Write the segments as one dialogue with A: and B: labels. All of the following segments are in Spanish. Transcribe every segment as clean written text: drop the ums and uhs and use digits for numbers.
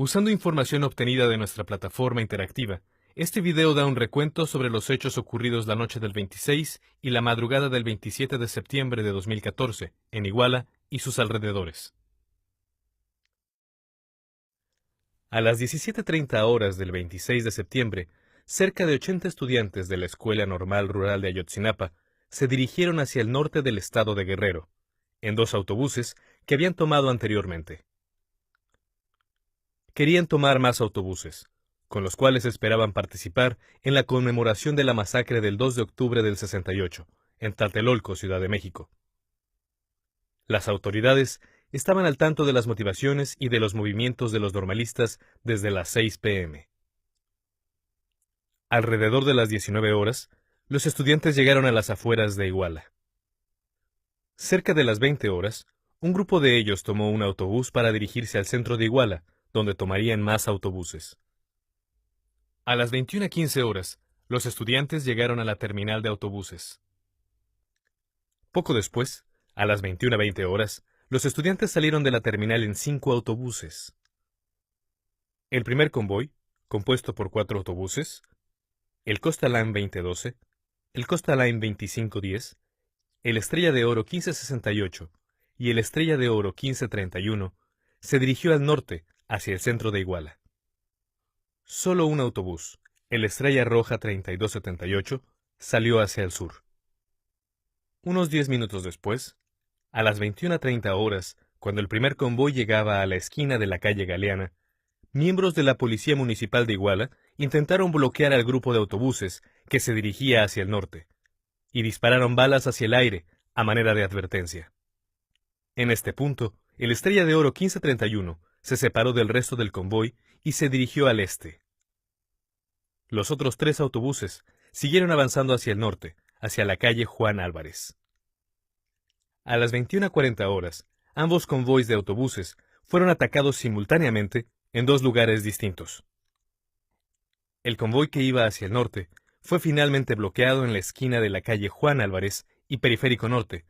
A: Usando información obtenida de nuestra plataforma interactiva, este video da un recuento sobre los hechos ocurridos la noche del 26 y la madrugada del 27 de septiembre de 2014, en Iguala y sus alrededores. A las 17:30 horas del 26 de septiembre, cerca de 80 estudiantes de la Escuela Normal Rural de Ayotzinapa se dirigieron hacia el norte del estado de Guerrero, en dos autobuses que habían tomado anteriormente. Querían tomar más autobuses, con los cuales esperaban participar en la conmemoración de la masacre del 2 de octubre del 68, en Tlatelolco, Ciudad de México. Las autoridades estaban al tanto de las motivaciones y de los movimientos de los normalistas desde las 6 p.m. Alrededor de las 19 horas, los estudiantes llegaron a las afueras de Iguala. Cerca de las 20 horas, un grupo de ellos tomó un autobús para dirigirse al centro de Iguala, donde tomarían más autobuses. A las 21:15 horas, los estudiantes llegaron a la terminal de autobuses. Poco después, a las 21:20 horas, los estudiantes salieron de la terminal en 5 autobuses. El primer convoy, compuesto por 4 autobuses, el Costa Line 2012, el Costa Line 2510, el Estrella de Oro 1568 y el Estrella de Oro 1531, se dirigió al norte, hacia el centro de Iguala. Solo un autobús, el Estrella Roja 3278, salió hacia el sur. Unos 10 minutos después, a las 21:30 horas, cuando el primer convoy llegaba a la esquina de la calle Galeana, miembros de la Policía Municipal de Iguala intentaron bloquear al grupo de autobuses que se dirigía hacia el norte, y dispararon balas hacia el aire, a manera de advertencia. En este punto, el Estrella de Oro 1531 se separó del resto del convoy y se dirigió al este. Los otros 3 autobuses siguieron avanzando hacia el norte, hacia la calle Juan Álvarez. A las 21:40 horas, ambos convoys de autobuses fueron atacados simultáneamente en 2 lugares distintos. El convoy que iba hacia el norte fue finalmente bloqueado en la esquina de la calle Juan Álvarez y Periférico Norte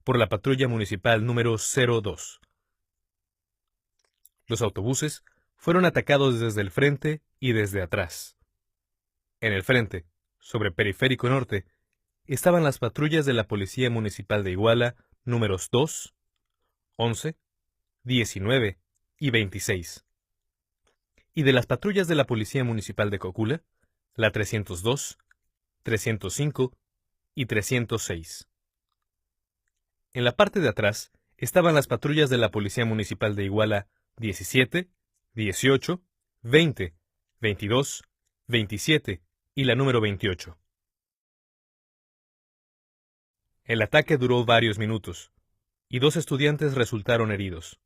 A: por la patrulla municipal número 02. Los autobuses fueron atacados desde el frente y desde atrás. En el frente, sobre Periférico Norte, estaban las patrullas de la Policía Municipal de Iguala números 2, 11, 19 y 26. Y de las patrullas de la Policía Municipal de Cocula, la 302, 305 y 306. En la parte de atrás estaban las patrullas de la Policía Municipal de Iguala 17, 18, 20, 22, 27 y la número 28. El ataque duró varios minutos, y 2 estudiantes resultaron heridos.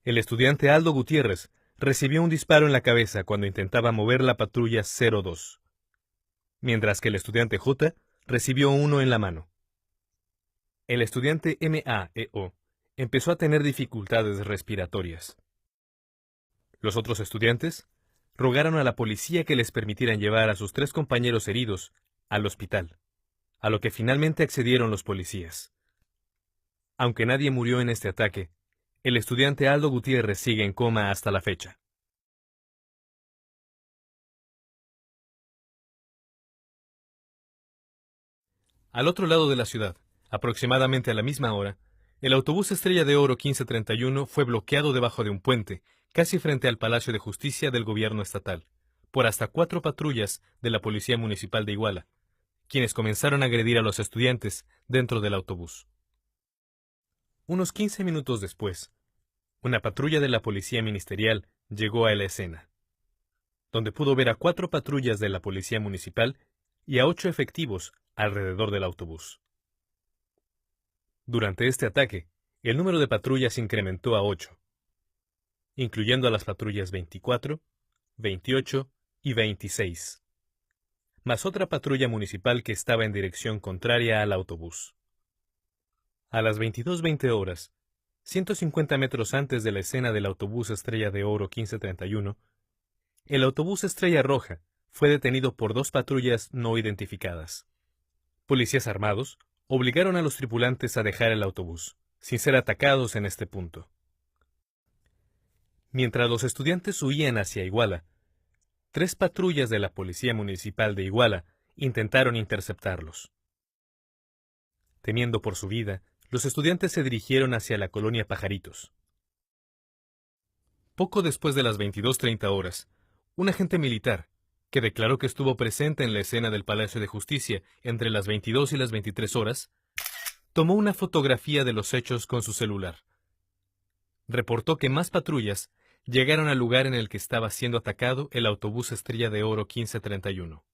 A: El estudiante Aldo Gutiérrez recibió un disparo en la cabeza cuando intentaba mover la patrulla 02, mientras que el estudiante J recibió uno en la mano. El estudiante MAEO empezó a tener dificultades respiratorias. Los otros estudiantes rogaron a la policía que les permitieran llevar a sus 3 compañeros heridos al hospital, a lo que finalmente accedieron los policías. Aunque nadie murió en este ataque, el estudiante Aldo Gutiérrez sigue en coma hasta la fecha. Al otro lado de la ciudad, aproximadamente a la misma hora, el autobús Estrella de Oro 1531 fue bloqueado debajo de un puente, casi frente al Palacio de Justicia del gobierno estatal, por hasta 4 patrullas de la Policía Municipal de Iguala, quienes comenzaron a agredir a los estudiantes dentro del autobús. Unos 15 minutos después, una patrulla de la Policía Ministerial llegó a la escena, donde pudo ver a 4 patrullas de la Policía Municipal y a 8 efectivos alrededor del autobús. Durante este ataque, el número de patrullas incrementó a 8, incluyendo a las patrullas 24, 28 y 26, más otra patrulla municipal que estaba en dirección contraria al autobús. A las 22:20 horas, 150 metros antes de la escena del autobús Estrella de Oro 1531, el autobús Estrella Roja fue detenido por 2 patrullas no identificadas. Policías armados obligaron a los tripulantes a dejar el autobús, sin ser atacados en este punto. Mientras los estudiantes huían hacia Iguala, 3 patrullas de la Policía Municipal de Iguala intentaron interceptarlos. Temiendo por su vida, los estudiantes se dirigieron hacia la colonia Pajaritos. Poco después de las 22:30 horas, un agente militar, que declaró que estuvo presente en la escena del Palacio de Justicia entre las 22 y las 23 horas, tomó una fotografía de los hechos con su celular. Reportó que más patrullas llegaron al lugar en el que estaba siendo atacado el autobús Estrella de Oro 1531.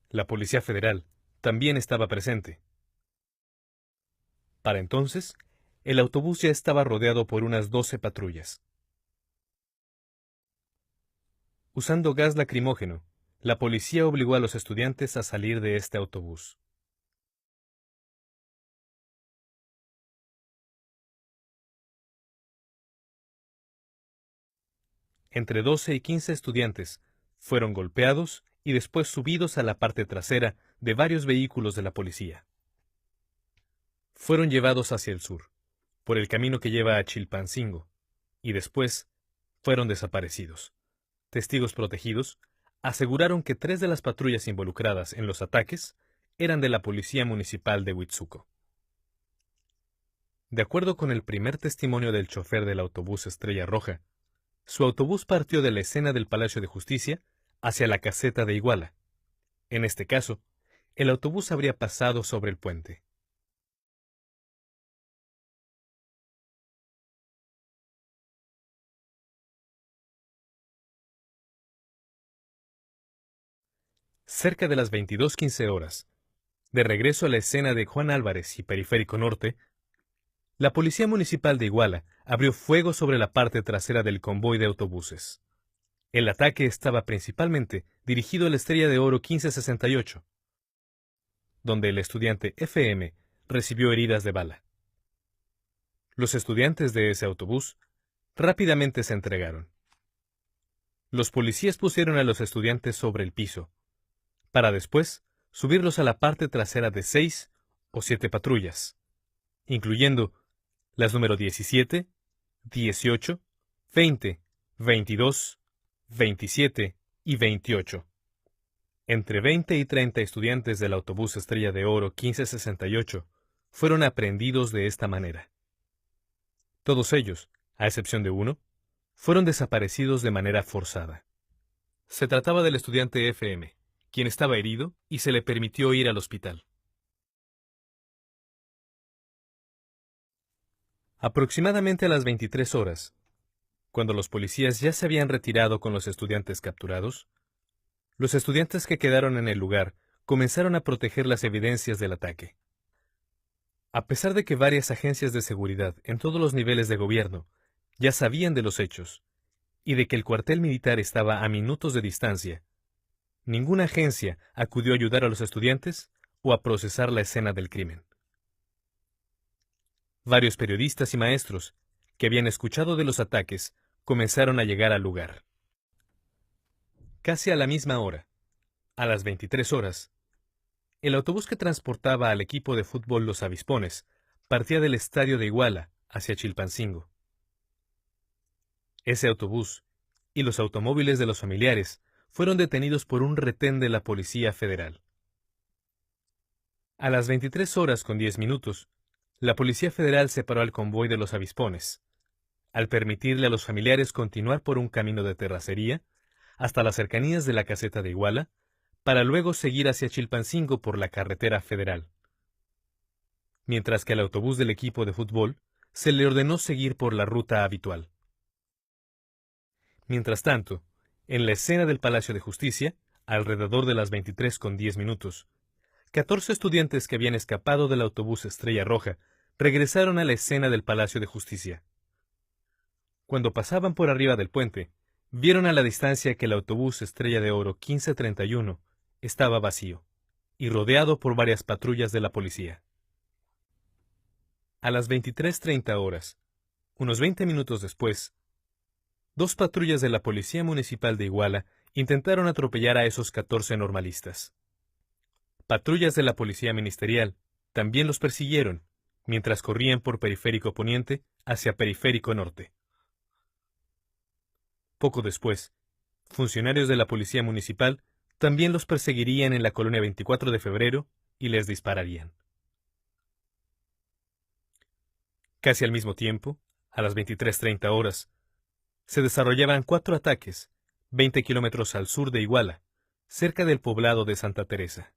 A: La Policía Federal también estaba presente. Para entonces, el autobús ya estaba rodeado por unas 12 patrullas. Usando gas lacrimógeno, la policía obligó a los estudiantes a salir de este autobús. Entre 12 y 15 estudiantes fueron golpeados y después subidos a la parte trasera de varios vehículos de la policía. Fueron llevados hacia el sur, por el camino que lleva a Chilpancingo, y después fueron desaparecidos. Testigos protegidos aseguraron que 3 de las patrullas involucradas en los ataques eran de la Policía Municipal de Huitzuco. De acuerdo con el primer testimonio del chofer del autobús Estrella Roja, su autobús partió de la escena del Palacio de Justicia hacia la caseta de Iguala. En este caso, el autobús habría pasado sobre el puente. Cerca de las 22:15 horas, de regreso a la escena de Juan Álvarez y Periférico Norte, la Policía Municipal de Iguala abrió fuego sobre la parte trasera del convoy de autobuses. El ataque estaba principalmente dirigido a la Estrella de Oro 1568, donde el estudiante FM recibió heridas de bala. Los estudiantes de ese autobús rápidamente se entregaron. Los policías pusieron a los estudiantes sobre el piso, para después subirlos a la parte trasera de 6 o 7 patrullas, incluyendo las número 17, 18, 20, 22, 27 y 28. Entre 20 y 30 estudiantes del autobús Estrella de Oro 1568 fueron aprehendidos de esta manera. Todos ellos, a excepción de uno, fueron desaparecidos de manera forzada. Se trataba del estudiante FM, quien estaba herido y se le permitió ir al hospital. Aproximadamente a las 23 horas, cuando los policías ya se habían retirado con los estudiantes capturados, los estudiantes que quedaron en el lugar comenzaron a proteger las evidencias del ataque. A pesar de que varias agencias de seguridad en todos los niveles de gobierno ya sabían de los hechos y de que el cuartel militar estaba a minutos de distancia, ninguna agencia acudió a ayudar a los estudiantes o a procesar la escena del crimen. Varios periodistas y maestros que habían escuchado de los ataques comenzaron a llegar al lugar. Casi a la misma hora, a las 23 horas, el autobús que transportaba al equipo de fútbol Los Avispones partía del estadio de Iguala hacia Chilpancingo. Ese autobús y los automóviles de los familiares fueron detenidos por un retén de la Policía Federal. A las 23 horas con 10 minutos, la Policía Federal separó al convoy de Los Avispones, al permitirle a los familiares continuar por un camino de terracería hasta las cercanías de la caseta de Iguala, para luego seguir hacia Chilpancingo por la carretera federal. Mientras que al autobús del equipo de fútbol se le ordenó seguir por la ruta habitual. Mientras tanto, en la escena del Palacio de Justicia, alrededor de las 23 con 10 minutos, 14 estudiantes que habían escapado del autobús Estrella Roja regresaron a la escena del Palacio de Justicia. Cuando pasaban por arriba del puente, vieron a la distancia que el autobús Estrella de Oro 1531 estaba vacío y rodeado por varias patrullas de la policía. A las 23:30 horas, unos 20 minutos después, 2 patrullas de la Policía Municipal de Iguala intentaron atropellar a esos 14 normalistas. Patrullas de la Policía Ministerial también los persiguieron mientras corrían por Periférico Poniente hacia Periférico Norte. Poco después, funcionarios de la policía municipal también los perseguirían en la colonia 24 de febrero y les dispararían. Casi al mismo tiempo, a las 23:30 horas, se desarrollaban 4 ataques, 20 kilómetros al sur de Iguala, cerca del poblado de Santa Teresa.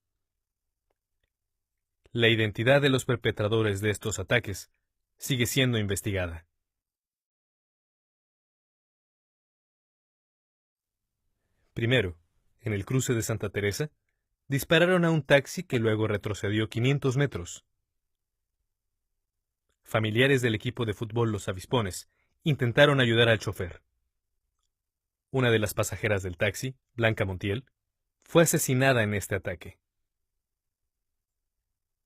A: La identidad de los perpetradores de estos ataques sigue siendo investigada. Primero, en el cruce de Santa Teresa, dispararon a un taxi que luego retrocedió 500 metros. Familiares del equipo de fútbol Los Avispones intentaron ayudar al chofer. Una de las pasajeras del taxi, Blanca Montiel, fue asesinada en este ataque.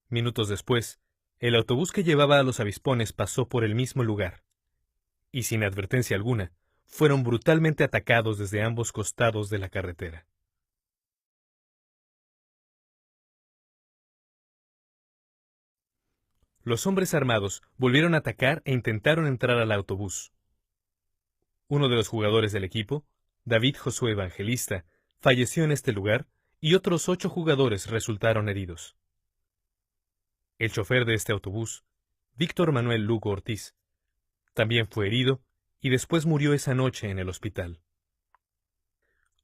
A: Minutos después, el autobús que llevaba a Los Avispones pasó por el mismo lugar, y sin advertencia alguna, fueron brutalmente atacados desde ambos costados de la carretera. Los hombres armados volvieron a atacar e intentaron entrar al autobús. Uno de los jugadores del equipo, David Josué Evangelista, falleció en este lugar y otros 8 jugadores resultaron heridos. El chofer de este autobús, Víctor Manuel Lugo Ortiz, también fue herido y después murió esa noche en el hospital.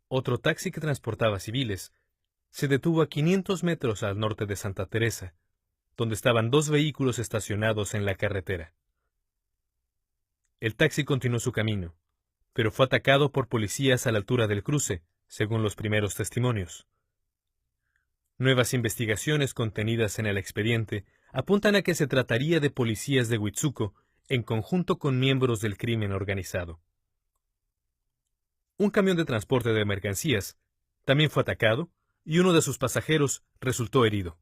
A: Otro taxi que transportaba civiles se detuvo a 500 metros al norte de Santa Teresa, donde estaban 2 vehículos estacionados en la carretera. El taxi continuó su camino, pero fue atacado por policías a la altura del cruce, según los primeros testimonios. Nuevas investigaciones contenidas en el expediente apuntan a que se trataría de policías de Huitzuco en conjunto con miembros del crimen organizado. Un camión de transporte de mercancías también fue atacado y uno de sus pasajeros resultó herido.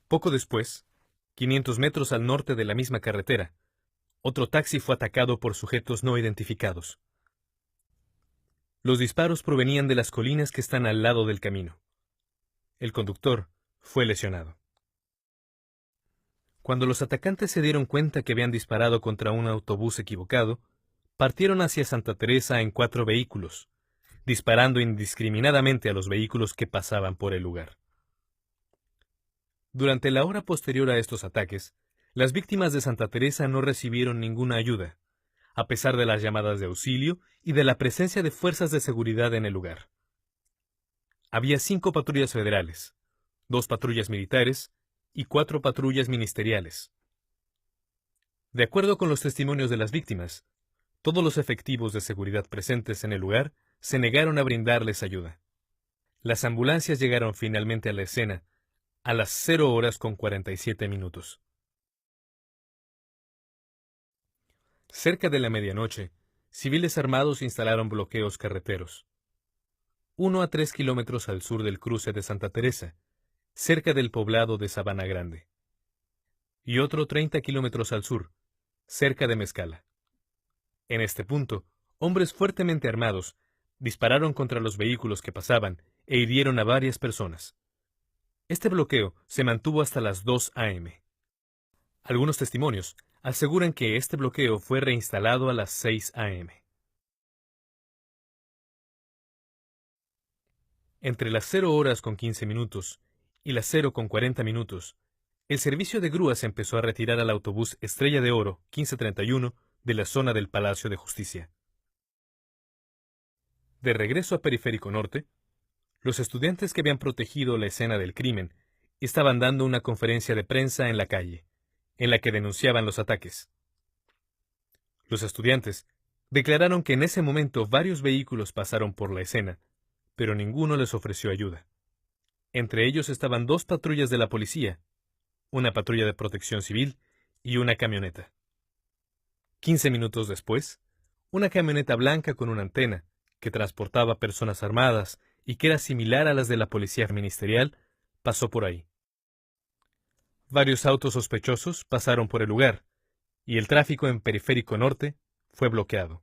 A: Poco después, 500 metros al norte de la misma carretera, otro taxi fue atacado por sujetos no identificados. Los disparos provenían de las colinas que están al lado del camino. El conductor fue lesionado. Cuando los atacantes se dieron cuenta que habían disparado contra un autobús equivocado, partieron hacia Santa Teresa en 4 vehículos, disparando indiscriminadamente a los vehículos que pasaban por el lugar. Durante la hora posterior a estos ataques, las víctimas de Santa Teresa no recibieron ninguna ayuda, a pesar de las llamadas de auxilio y de la presencia de fuerzas de seguridad en el lugar. Había 5 patrullas federales, 2 patrullas militares y 4 patrullas ministeriales. De acuerdo con los testimonios de las víctimas, todos los efectivos de seguridad presentes en el lugar se negaron a brindarles ayuda. Las ambulancias llegaron finalmente a la escena a las 0:47. Cerca de la medianoche, civiles armados instalaron bloqueos carreteros. 1 a 3 kilómetros al sur del cruce de Santa Teresa, cerca del poblado de Sabana Grande. Y otro 30 kilómetros al sur, cerca de Mezcala. En este punto, hombres fuertemente armados dispararon contra los vehículos que pasaban e hirieron a varias personas. Este bloqueo se mantuvo hasta las 2 a.m. Algunos testimonios aseguran que este bloqueo fue reinstalado a las 6 a.m. Entre las 0:15 y las 0:40, el servicio de grúas empezó a retirar al autobús Estrella de Oro 1531 de la zona del Palacio de Justicia. De regreso a Periférico Norte, los estudiantes que habían protegido la escena del crimen estaban dando una conferencia de prensa en la calle, en la que denunciaban los ataques. Los estudiantes declararon que en ese momento varios vehículos pasaron por la escena, pero ninguno les ofreció ayuda. Entre ellos estaban 2 patrullas de la policía, una patrulla de protección civil y una camioneta. 15 minutos después, una camioneta blanca con una antena, que transportaba personas armadas y que era similar a las de la policía ministerial, pasó por ahí. Varios autos sospechosos pasaron por el lugar, y el tráfico en Periférico Norte fue bloqueado.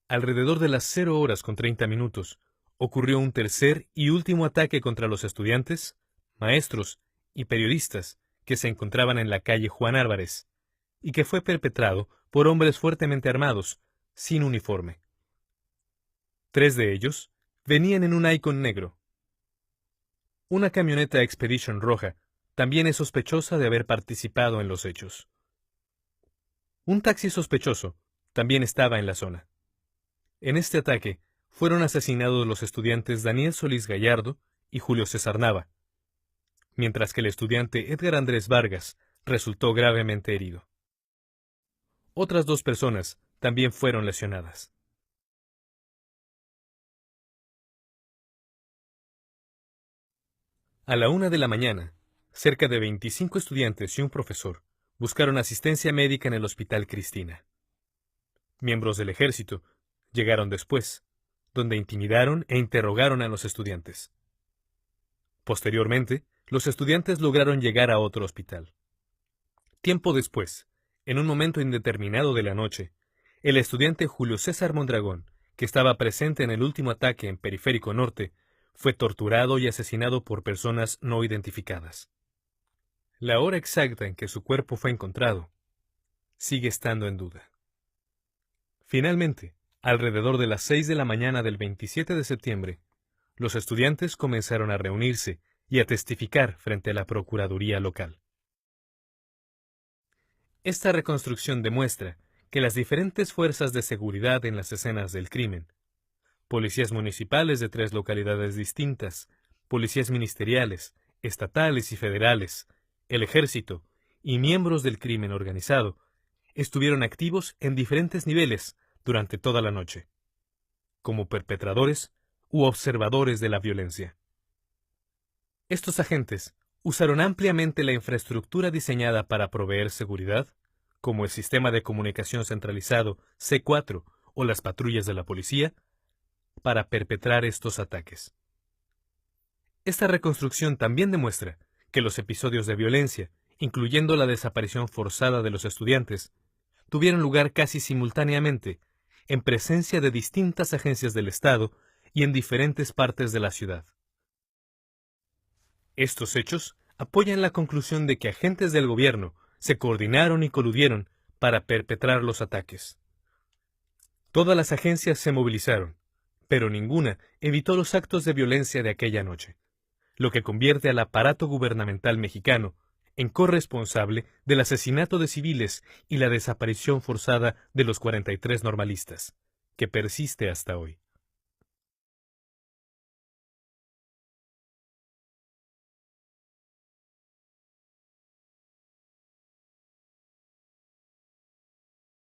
A: Alrededor de las 0:30, ocurrió un tercer y último ataque contra los estudiantes, maestros y periodistas que se encontraban en la calle Juan Álvarez, y que fue perpetrado por hombres fuertemente armados, sin uniforme. 3 de ellos venían en un Icon negro. Una camioneta Expedition roja también es sospechosa de haber participado en los hechos. Un taxi sospechoso también estaba en la zona. En este ataque fueron asesinados los estudiantes Daniel Solís Gallardo y Julio César Nava, mientras que el estudiante Edgar Andrés Vargas resultó gravemente herido. Otras 2 personas también fueron lesionadas. A la 1 de la mañana, cerca de 25 estudiantes y un profesor buscaron asistencia médica en el Hospital Cristina. Miembros del ejército llegaron después, donde intimidaron e interrogaron a los estudiantes. Posteriormente, los estudiantes lograron llegar a otro hospital. Tiempo después, en un momento indeterminado de la noche, el estudiante Julio César Mondragón, que estaba presente en el último ataque en Periférico Norte, fue torturado y asesinado por personas no identificadas. La hora exacta en que su cuerpo fue encontrado sigue estando en duda. Finalmente, alrededor de las 6 de la mañana del 27 de septiembre, los estudiantes comenzaron a reunirse y a testificar frente a la Procuraduría local. Esta reconstrucción demuestra que las diferentes fuerzas de seguridad en las escenas del crimen, policías municipales de 3 localidades distintas, policías ministeriales, estatales y federales, el ejército y miembros del crimen organizado, estuvieron activos en diferentes niveles durante toda la noche, como perpetradores u observadores de la violencia. Estos agentes usaron ampliamente la infraestructura diseñada para proveer seguridad, como el sistema de comunicación centralizado C4 o las patrullas de la policía, para perpetrar estos ataques. Esta reconstrucción también demuestra que los episodios de violencia, incluyendo la desaparición forzada de los estudiantes, tuvieron lugar casi simultáneamente, en presencia de distintas agencias del Estado y en diferentes partes de la ciudad. Estos hechos apoyan la conclusión de que agentes del gobierno se coordinaron y coludieron para perpetrar los ataques. Todas las agencias se movilizaron, pero ninguna evitó los actos de violencia de aquella noche, lo que convierte al aparato gubernamental mexicano en corresponsable del asesinato de civiles y la desaparición forzada de los 43 normalistas, que persiste hasta hoy.